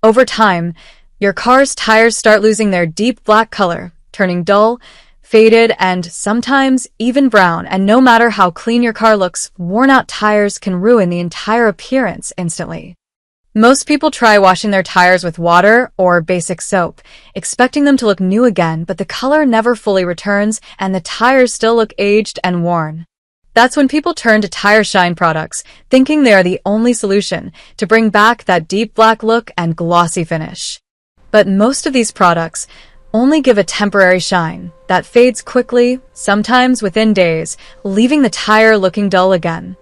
Over time, your car's tires start losing their deep black color, turning dull, faded, and sometimes even brown, and no matter how clean your car looks, worn-out tires can ruin the entire appearance instantly. Most people try washing their tires with water or basic soap, expecting them to look new again, but the color never fully returns and the tires still look aged and worn. That's when people turn to tire shine products, thinking they are the only solution to bring back that deep black look and glossy finish. But most of these products only give a temporary shine that fades quickly, sometimes within days, leaving the tire looking dull again.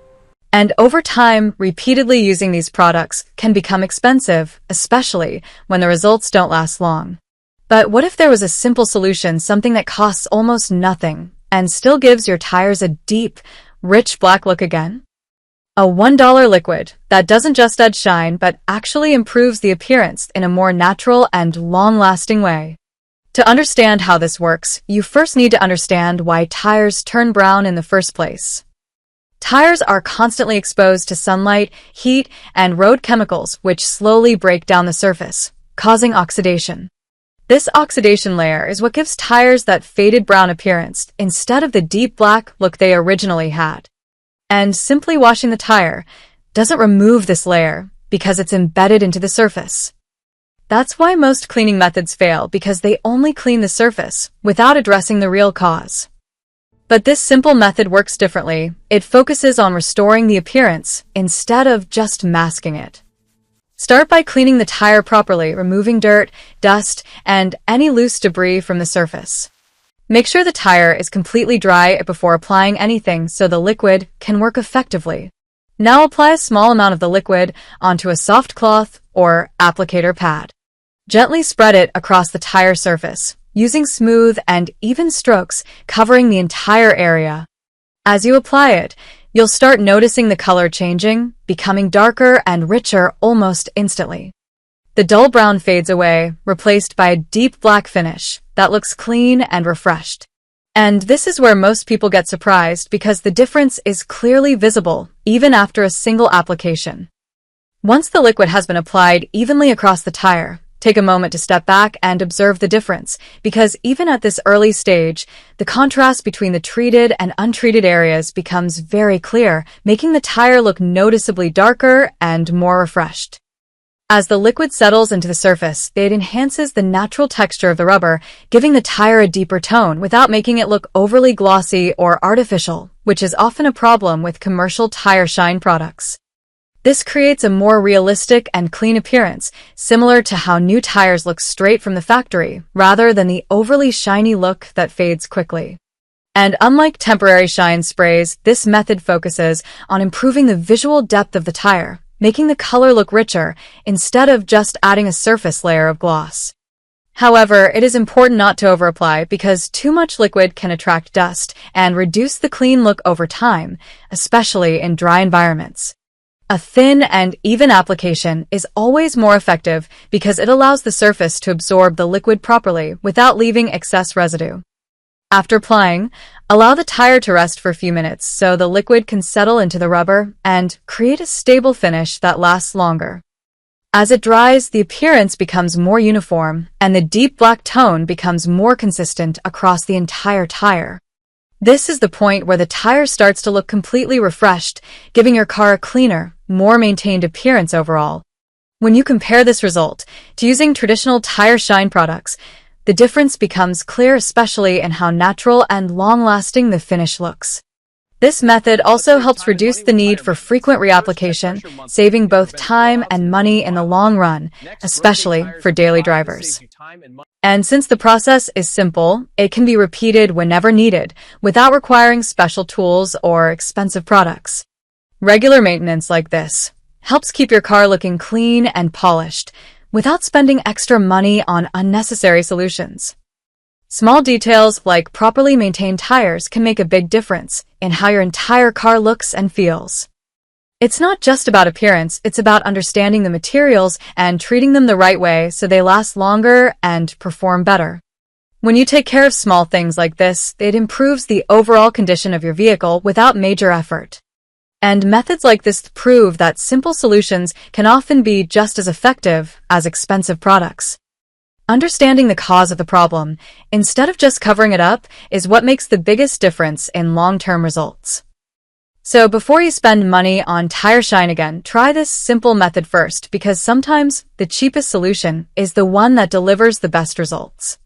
And over time, repeatedly using these products can become expensive, especially when the results don't last long. But what if there was a simple solution, something that costs almost nothing and still gives your tires a deep, rich black look again? A $1 liquid that doesn't just add shine but actually improves the appearance in a more natural and long-lasting way. To understand how this works, you first need to understand why tires turn brown in the first place. Tires are constantly exposed to sunlight, heat, and road chemicals which slowly break down the surface, causing oxidation. This oxidation layer is what gives tires that faded brown appearance instead of the deep black look they originally had. And simply washing the tire doesn't remove this layer because it's embedded into the surface. That's why most cleaning methods fail, because they only clean the surface without addressing the real cause. But this simple method works differently. It focuses on restoring the appearance instead of just masking it. Start by cleaning the tire properly, removing dirt, dust, and any loose debris from the surface. Make sure the tire is completely dry before applying anything so the liquid can work effectively. Now apply a small amount of the liquid onto a soft cloth or applicator pad. Gently spread it across the tire surface, using smooth and even strokes, covering the entire area. As you apply it, you'll start noticing the color changing, becoming darker and richer almost instantly. The dull brown fades away, replaced by a deep black finish that looks clean and refreshed. And this is where most people get surprised, because the difference is clearly visible even after a single application. Once the liquid has been applied evenly across the tire, take a moment to step back and observe the difference, because even at this early stage, the contrast between the treated and untreated areas becomes very clear, making the tire look noticeably darker and more refreshed. As the liquid settles into the surface, it enhances the natural texture of the rubber, giving the tire a deeper tone without making it look overly glossy or artificial, which is often a problem with commercial tire shine products. This creates a more realistic and clean appearance, similar to how new tires look straight from the factory, rather than the overly shiny look that fades quickly. And unlike temporary shine sprays, this method focuses on improving the visual depth of the tire, making the color look richer instead of just adding a surface layer of gloss. However, it is important not to overapply, because too much liquid can attract dust and reduce the clean look over time, especially in dry environments. A thin and even application is always more effective because it allows the surface to absorb the liquid properly without leaving excess residue. After applying, allow the tire to rest for a few minutes so the liquid can settle into the rubber and create a stable finish that lasts longer. As it dries, the appearance becomes more uniform and the deep black tone becomes more consistent across the entire tire. This is the point where the tire starts to look completely refreshed, giving your car a cleaner, more maintained appearance overall. When you compare this result to using traditional tire shine products, the difference becomes clear, especially in how natural and long-lasting the finish looks. This method also helps reduce the need for frequent reapplication, saving both time and money in the long run, especially for daily drivers. And since the process is simple, it can be repeated whenever needed, without requiring special tools or expensive products. Regular maintenance like this helps keep your car looking clean and polished, without spending extra money on unnecessary solutions. Small details like properly maintained tires can make a big difference in how your entire car looks and feels. It's not just about appearance, it's about understanding the materials and treating them the right way so they last longer and perform better. When you take care of small things like this, it improves the overall condition of your vehicle without major effort. And methods like this prove that simple solutions can often be just as effective as expensive products. Understanding the cause of the problem, instead of just covering it up, is what makes the biggest difference in long-term results. So before you spend money on tire shine again, try this simple method first, because sometimes the cheapest solution is the one that delivers the best results.